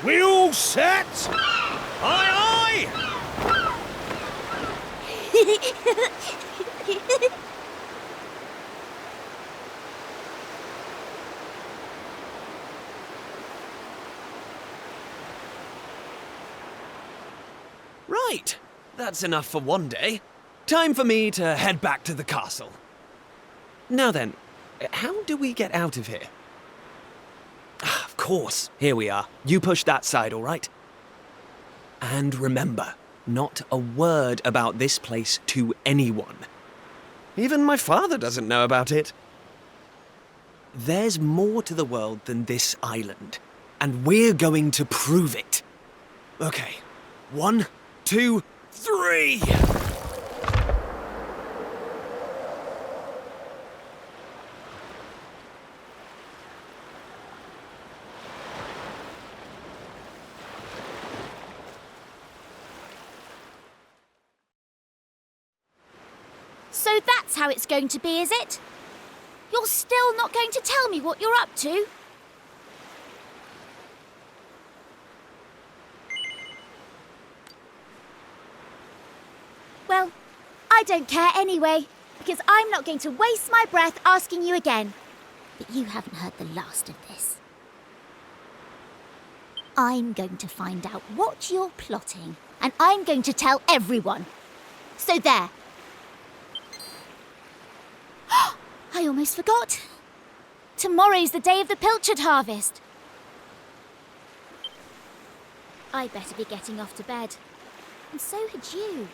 We all set? Aye, aye! Right, that's enough for one day. Time for me to head back to the castle. Now then, how do we get out of here? Ah, of course, here we are. You push that side, all right? And remember, not a word about this place to anyone. Even my father doesn't know about it. There's more to the world than this island, and we're going to prove it. Okay, 1, 2, 3! So that's how it's going to be, is it? You're still not going to tell me what you're up to? Well, I don't care anyway, because I'm not going to waste my breath asking you again. But you haven't heard the last of this. I'm going to find out what you're plotting, and I'm going to tell everyone. So there. I almost forgot. Tomorrow's the day of the pilchard harvest. I'd better be getting off to bed. And so had you.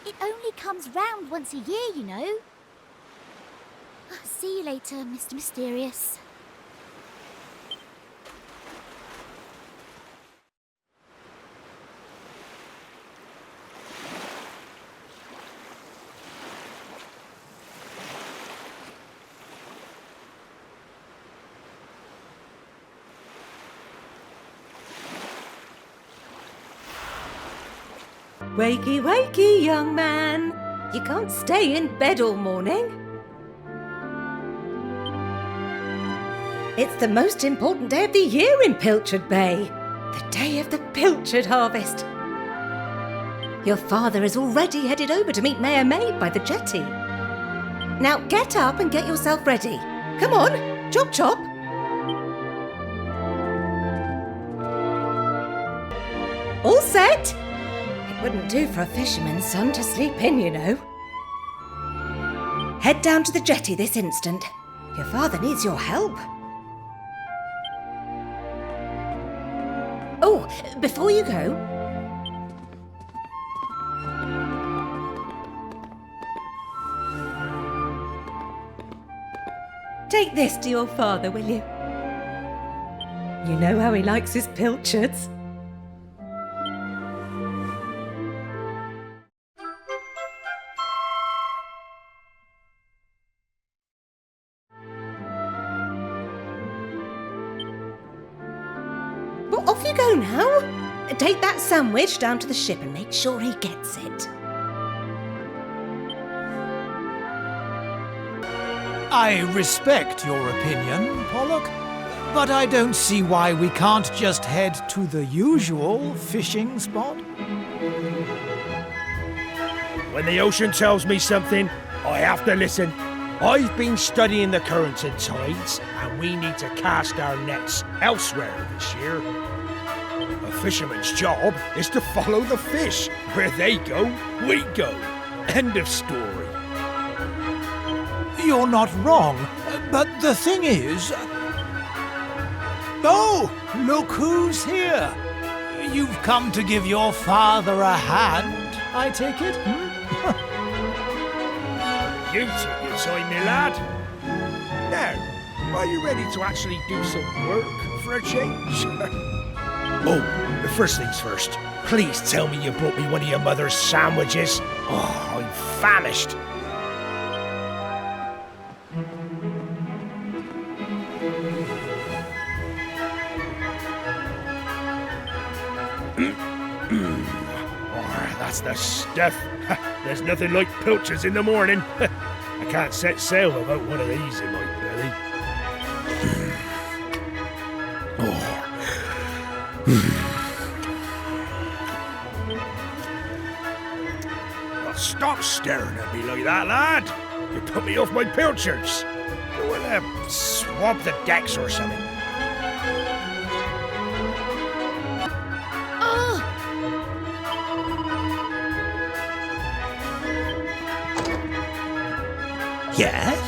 It only comes round once a year, you know. See you later, Mr. Mysterious. Wakey, wakey, young man. You can't stay in bed all morning. It's the most important day of the year in Pilchard Bay. The day of the pilchard harvest. Your father is already headed over to meet Mayor Maid by the jetty. Now get up and get yourself ready. Come on, chop chop. All set? Wouldn't do for a fisherman's son to sleep in, you know. Head down to the jetty this instant. Your father needs your help. Oh, before you go... take this to your father, will you? You know how he likes his pilchards. Well, off you go now. Take that sandwich down to the ship and make sure he gets it. I respect your opinion, Pollock, but I don't see why we can't just head to the usual fishing spot. When the ocean tells me something, I have to listen. I've been studying the currents and tides, and we need to cast our nets elsewhere this year. A fisherman's job is to follow the fish. Where they go, we go. End of story. You're not wrong, but the thing is... Oh, look who's here. You've come to give your father a hand, I take it? You took your time, me lad. Now, are you ready to actually do some work for a change? Oh, the first things first. Please tell me you brought me one of your mother's sandwiches. Oh, I'm famished. Oh, that's the stuff. There's nothing like pilchards in the morning. I can't set sail without one of these in my belly. Oh. Stop staring at me like that, lad. You put me off my pilchards. You wanna swab the decks or something? Oh! Yes?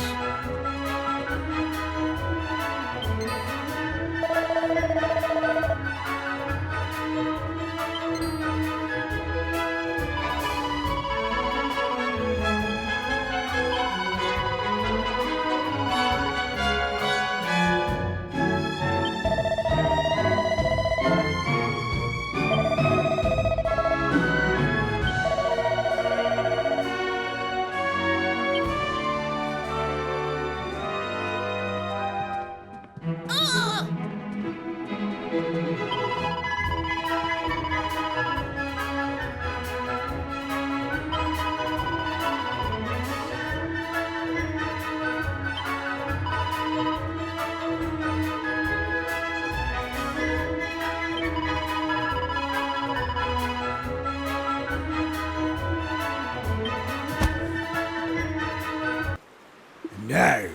No.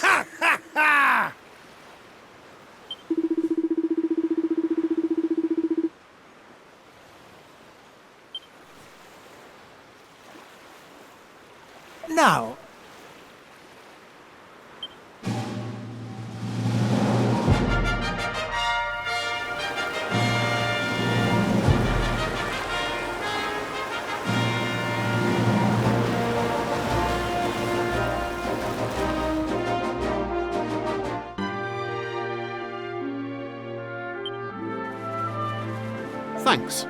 Ha ha ha! Now, Thanks.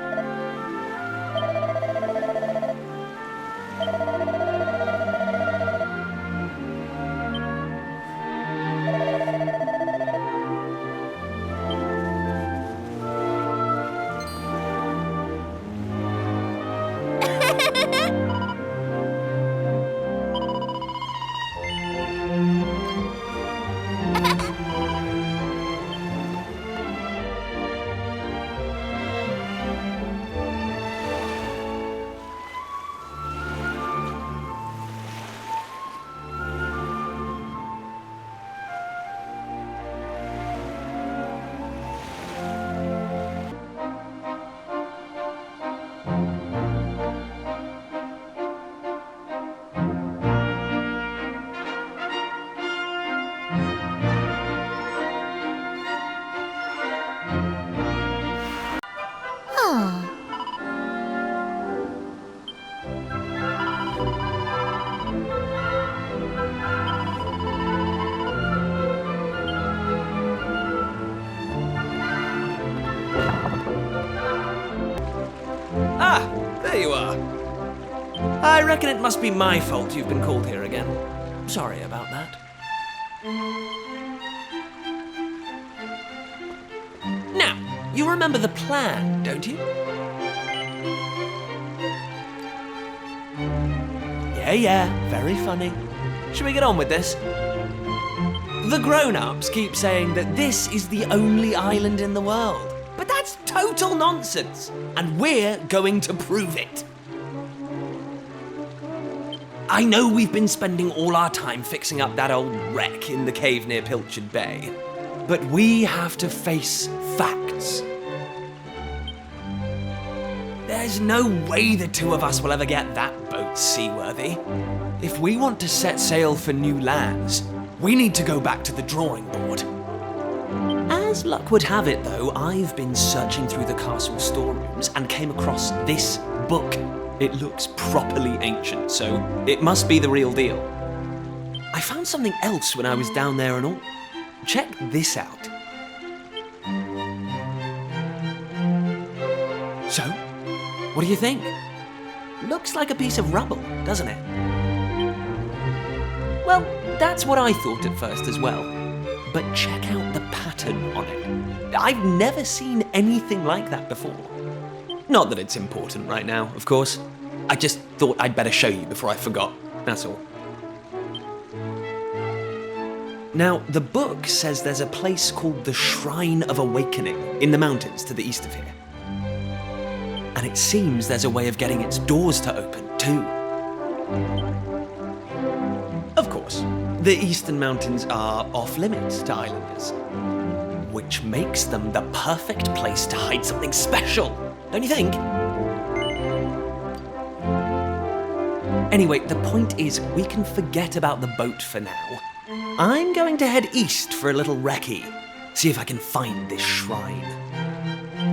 Oh. Ah, there you are. I reckon it must be my fault you've been called here again. Sorry about that. Now, you remember the plan, don't you? Yeah, very funny. Should we get on with this? The grown-ups keep saying that this is the only island in the world. But that's total nonsense, and we're going to prove it. I know we've been spending all our time fixing up that old wreck in the cave near Pilchard Bay, but we have to face facts. There's no way the two of us will ever get that boat seaworthy. If we want to set sail for new lands, we need to go back to the drawing board. As luck would have it, though, I've been searching through the castle storerooms and came across this book. It looks properly ancient, so it must be the real deal. I found something else when I was down there and all. Check this out. So, what do you think? Looks like a piece of rubble, doesn't it? Well, that's what I thought at first as well. But check out the pattern on it. I've never seen anything like that before. Not that it's important right now, of course. I just thought I'd better show you before I forgot, that's all. Now, the book says there's a place called the Shrine of Awakening in the mountains to the east of here. And it seems there's a way of getting its doors to open, too. Of course, the eastern mountains are off-limits to islanders, which makes them the perfect place to hide something special, don't you think? Anyway, the point is, we can forget about the boat for now. I'm going to head east for a little recce, see if I can find this shrine.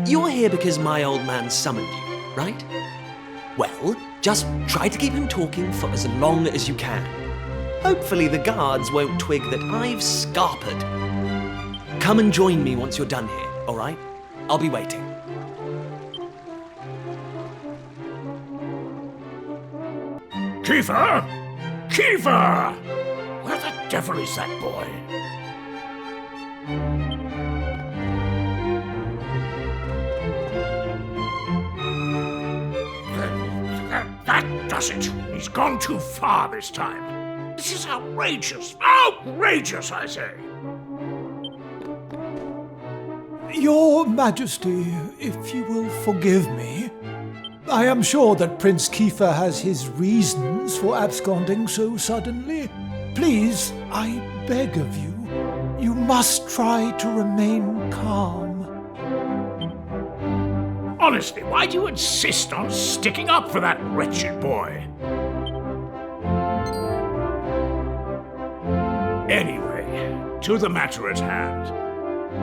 You're here because my old man summoned you, right? Well, just try to keep him talking for as long as you can. Hopefully the guards won't twig that I've scarpered. Come and join me once you're done here, all right? I'll be waiting. Kiefer! Kiefer! Where the devil is that boy? That does it. He's gone too far this time. This is outrageous. Outrageous, I say. Your Majesty, if you will forgive me, I am sure that Prince Kiefer has his reasons for absconding so suddenly. Please, I beg of you, you must try to remain calm. Honestly, why do you insist on sticking up for that wretched boy? Anyway, to the matter at hand.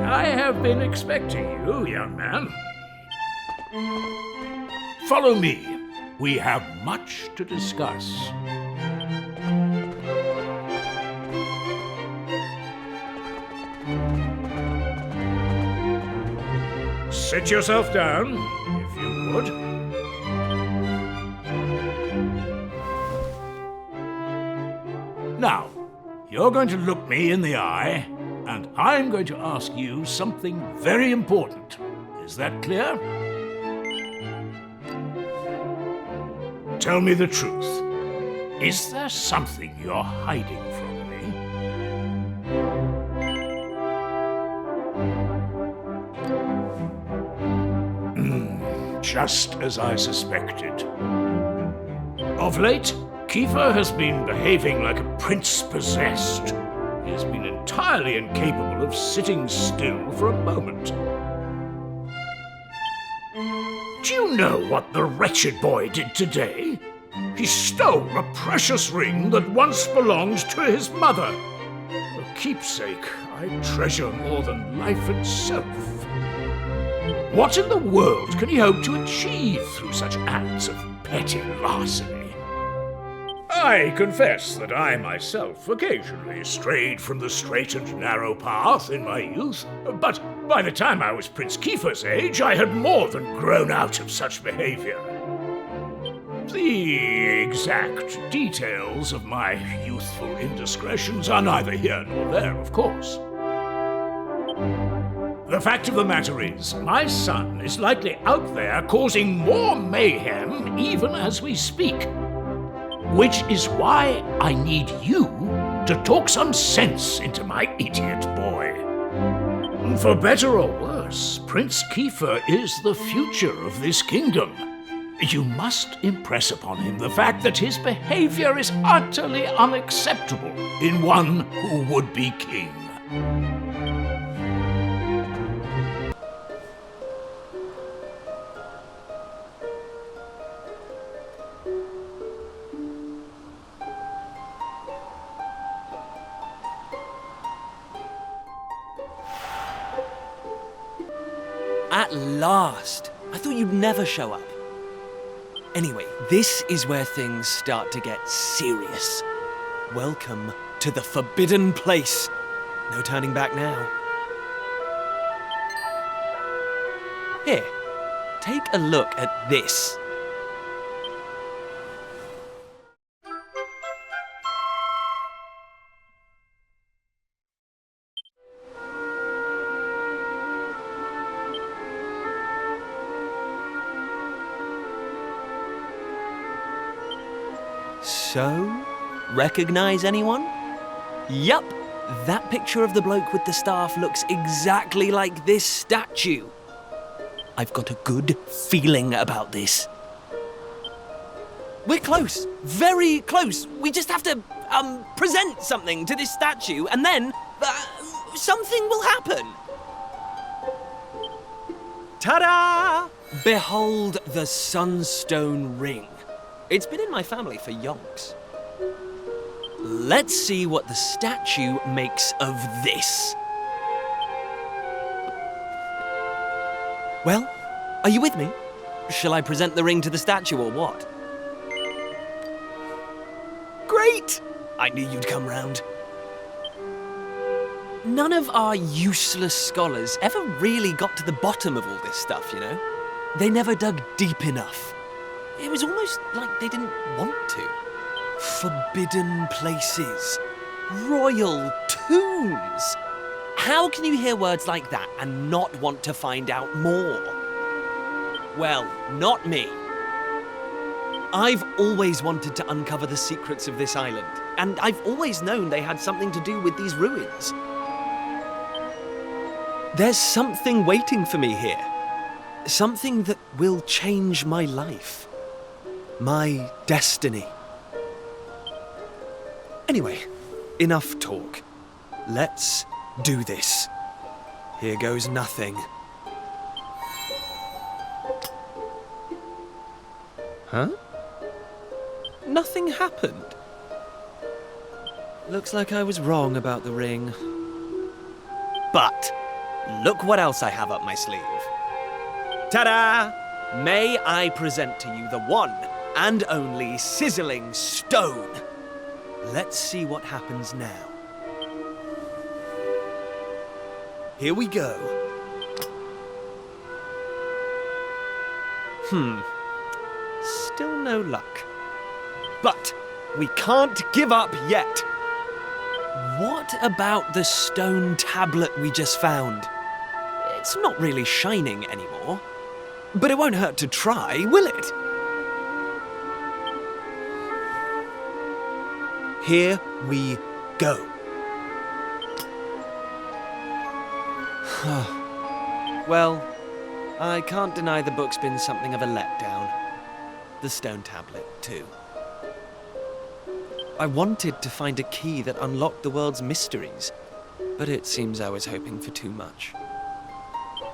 I have been expecting you, young man. Follow me. We have much to discuss. Sit yourself down, if you would. Now, you're going to look me in the eye, and I'm going to ask you something very important. Is that clear? Tell me the truth. Is there something you're hiding from me? Just as I suspected. Of late, Kiefer has been behaving like a prince possessed. He has been entirely incapable of sitting still for a moment. Do you know what the wretched boy did today? He stole a precious ring that once belonged to his mother. A keepsake I treasure more than life itself. What in the world can he hope to achieve through such acts of petty larceny? I confess that I myself occasionally strayed from the straight and narrow path in my youth, but by the time I was Prince Kiefer's age, I had more than grown out of such behavior. The exact details of my youthful indiscretions are neither here nor there, of course. The fact of the matter is, my son is likely out there causing more mayhem even as we speak. Which is why I need you to talk some sense into my idiot boy. For better or worse, Prince Kiefer is the future of this kingdom. You must impress upon him the fact that his behavior is utterly unacceptable in one who would be king. At last! I thought you'd never show up. Anyway, this is where things start to get serious. Welcome to the forbidden place. No turning back now. Here, take a look at this. So, recognize anyone? Yup, that picture of the bloke with the staff looks exactly like this statue. I've got a good feeling about this. We're close, very close. We just have to, present something to this statue and then, something will happen. Ta-da! Behold the Sunstone Ring. It's been in my family for yonks. Let's see what the statue makes of this. Well, are you with me? Shall I present the ring to the statue or what? Great! I knew you'd come round. None of our useless scholars ever really got to the bottom of all this stuff, you know? They never dug deep enough. It was almost like they didn't want to. Forbidden places. Royal tombs. How can you hear words like that and not want to find out more? Well, not me. I've always wanted to uncover the secrets of this island, and I've always known they had something to do with these ruins. There's something waiting for me here. Something that will change my life. My destiny. Anyway, enough talk. Let's do this. Here goes nothing. Huh? Nothing happened. Looks like I was wrong about the ring. But look what else I have up my sleeve. Ta-da! May I present to you the one and only sizzling stone. Let's see what happens now. Here we go. Still no luck. But we can't give up yet. What about the stone tablet we just found? It's not really shining anymore. But it won't hurt to try, will it? Here we go. Well, I can't deny the book's been something of a letdown. The stone tablet, too. I wanted to find a key that unlocked the world's mysteries, but it seems I was hoping for too much.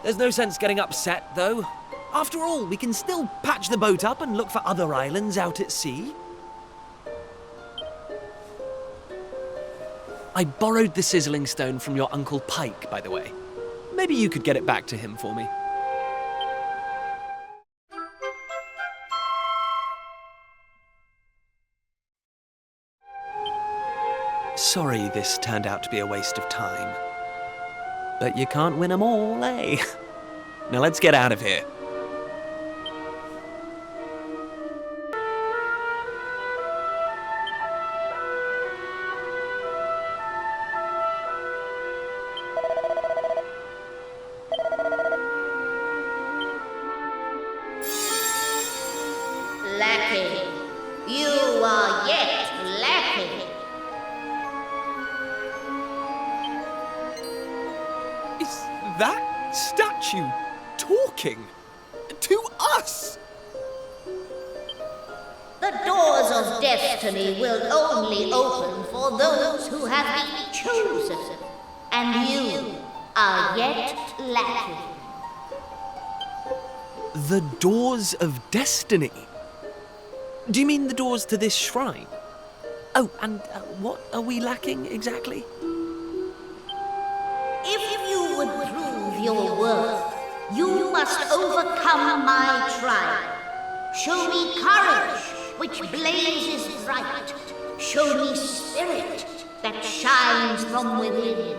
There's no sense getting upset, though. After all, we can still patch the boat up and look for other islands out at sea. I borrowed the sizzling stone from your Uncle Pike, by the way. Maybe you could get it back to him for me. Sorry this turned out to be a waste of time. But you can't win 'em all, eh? Now let's get out of here. Lacking. You are yet lacking. Is that statue talking to us? The doors of destiny will only open for those who have been chosen, and you are yet lacking. The doors of destiny? Do you mean the doors to this shrine? Oh, and what are we lacking exactly? If you would prove your worth, you must overcome my trial. Show me courage, which blazes bright. Show me spirit that shines from within.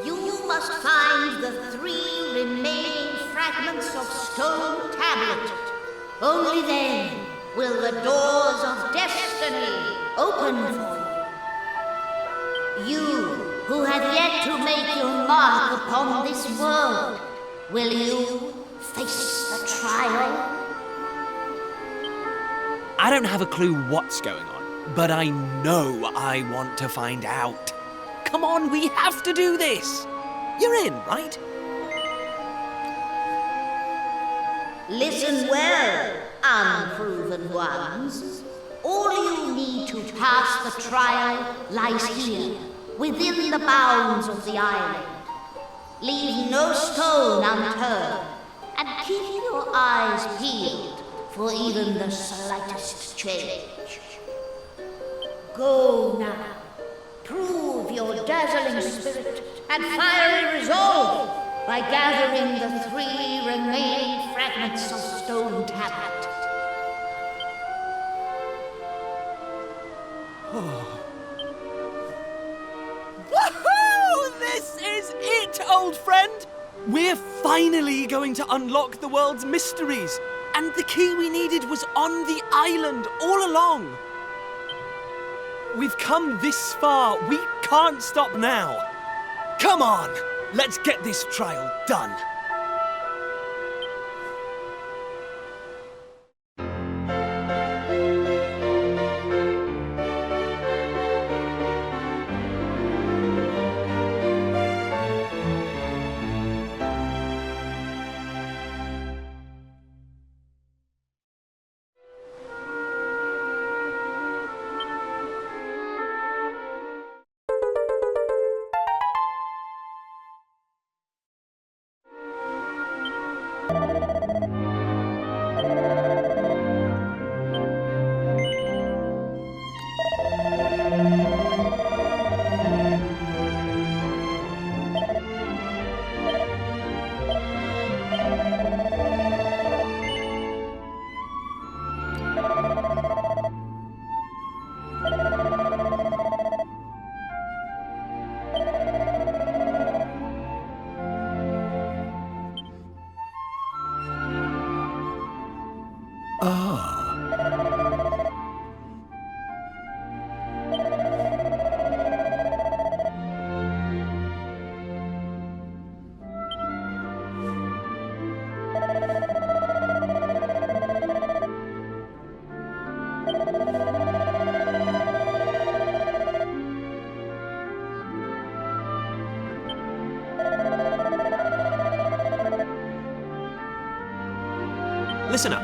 You must find the 3 remaining fragments of stone tablet. Only then will the doors of destiny open for you. You who have yet to make your mark upon this world, will you face the trial? I don't have a clue what's going on, but I know I want to find out. Come on, we have to do this. You're in, right? Listen well, unproven ones. All you need to pass the trial lies here, within the bounds of the island. Leave no stone unturned, and keep your eyes peeled for even the slightest change. Go now. Prove your dazzling spirit and fiery resolve by gathering the 3 remaining fragments of stone tablet. Woohoo! This is it, old friend! We're finally going to unlock the world's mysteries, and the key we needed was on the island all along. We've come this far. We can't stop now. Come on, let's get this trial done. Listen up.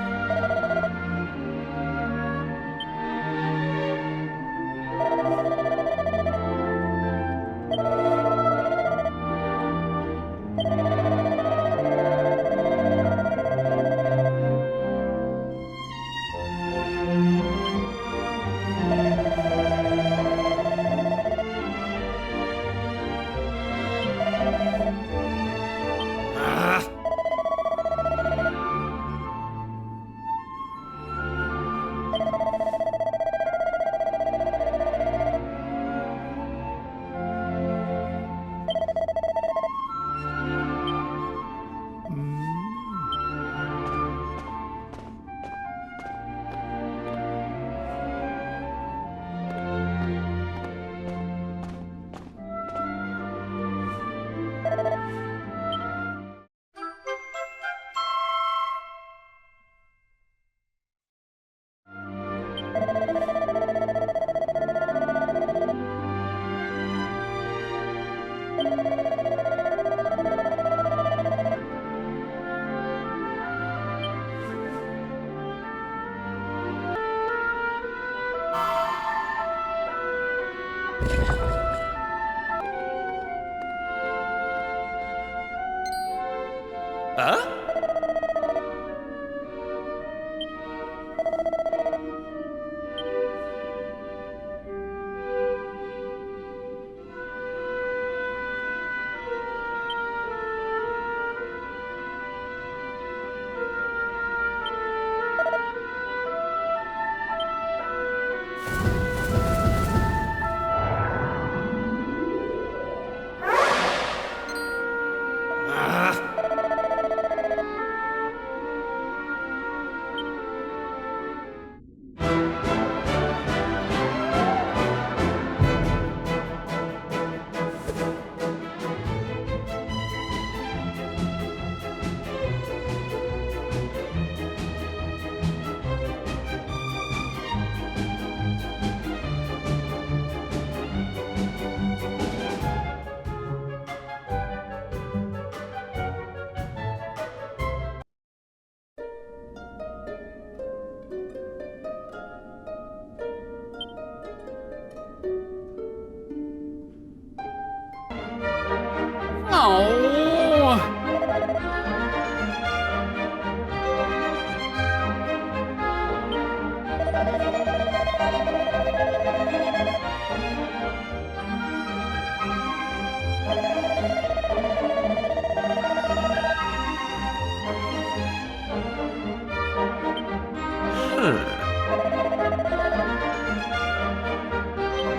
Huh?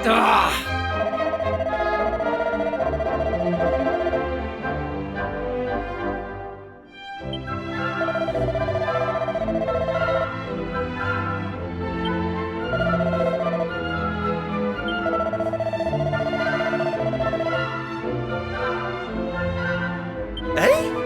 Ah! Eh?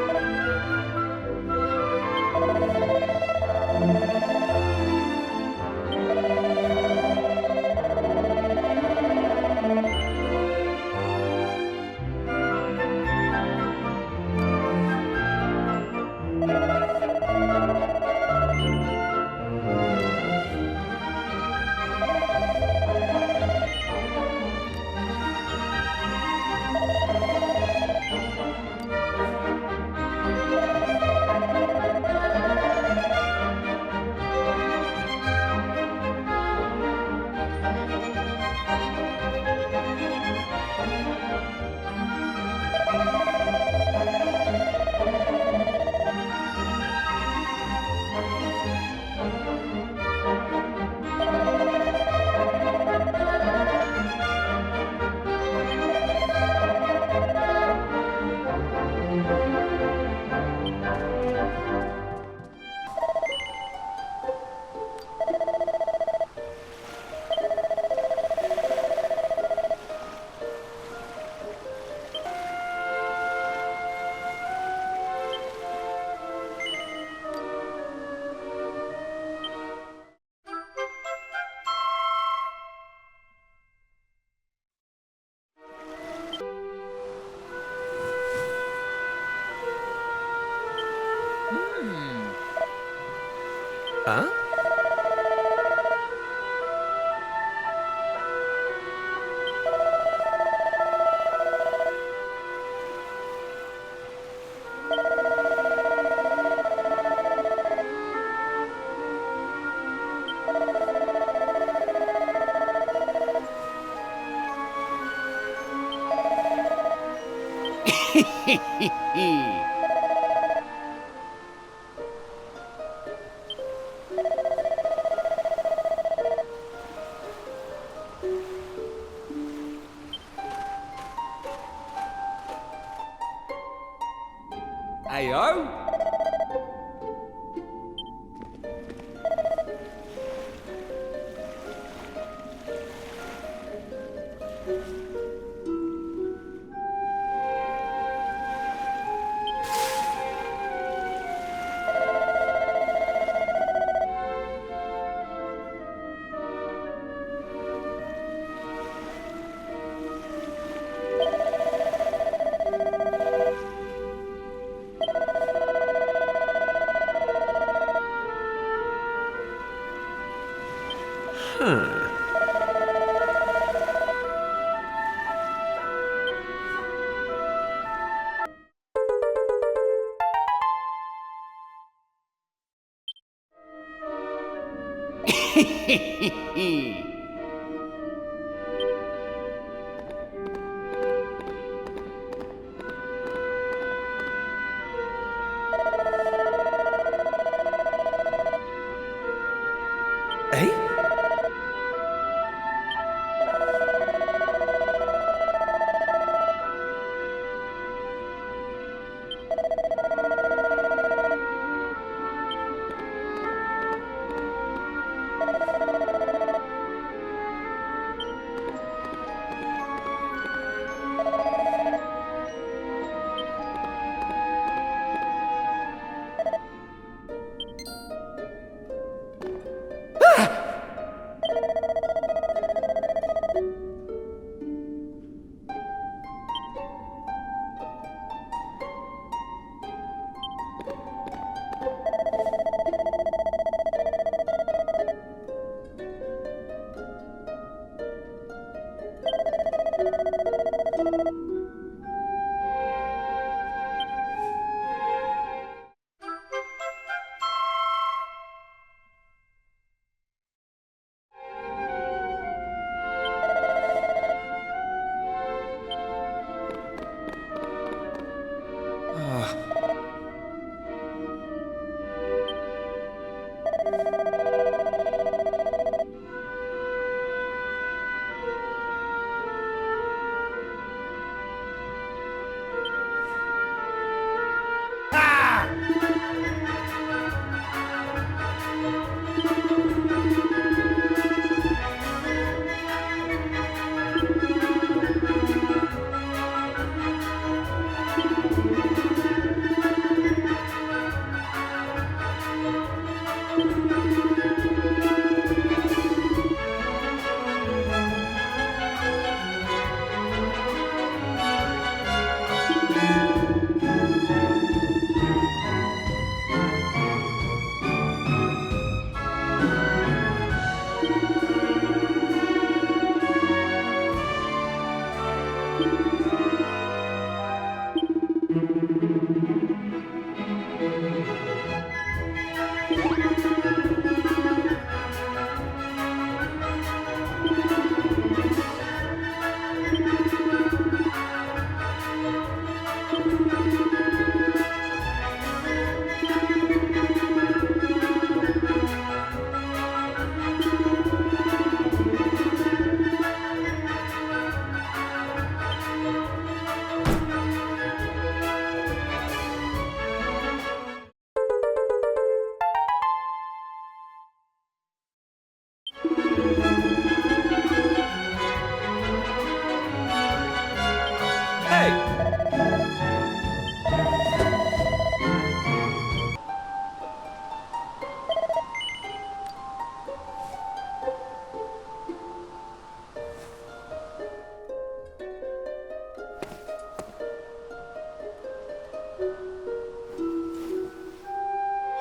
Huh? Ayo? Eh?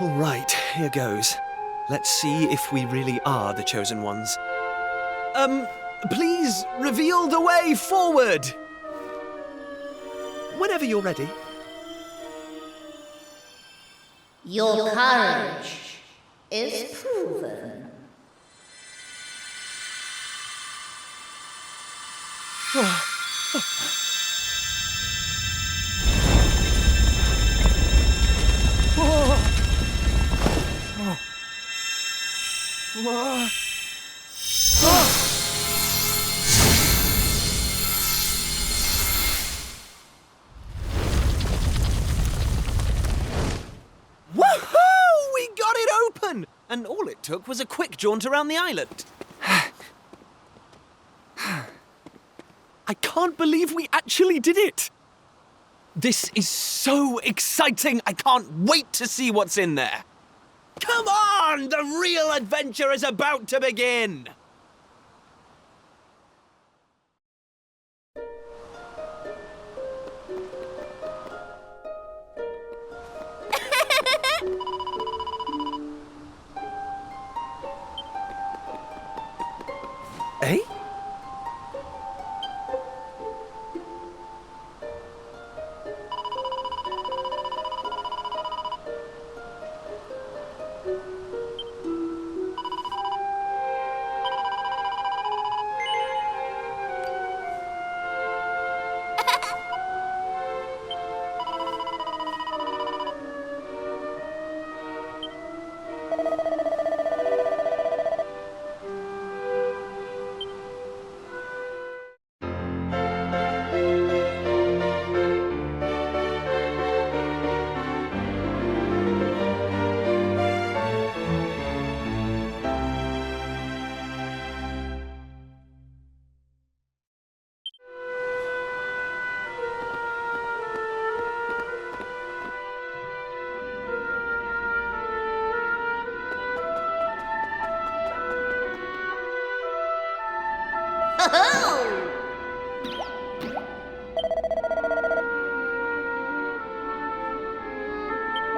All right, here goes. Let's see if we really are the chosen ones. Please reveal the way forward! Whenever you're ready. Your courage is proven. Woohoo! We got it open! And all it took was a quick jaunt around the island. I can't believe we actually did it! This is so exciting! I can't wait to see what's in there! Come on! The real adventure is about to begin! Eh?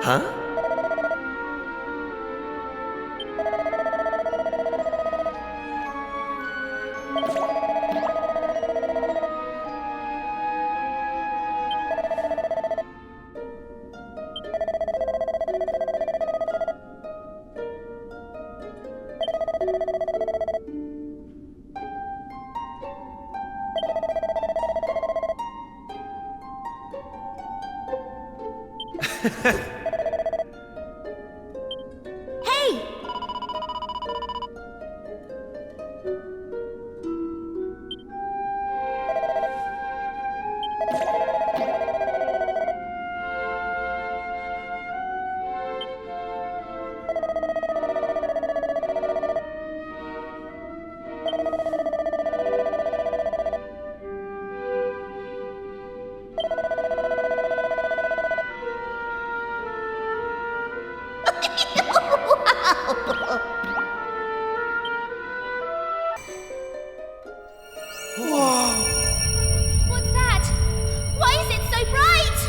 Huh? Hey! What's that? Why is it so bright?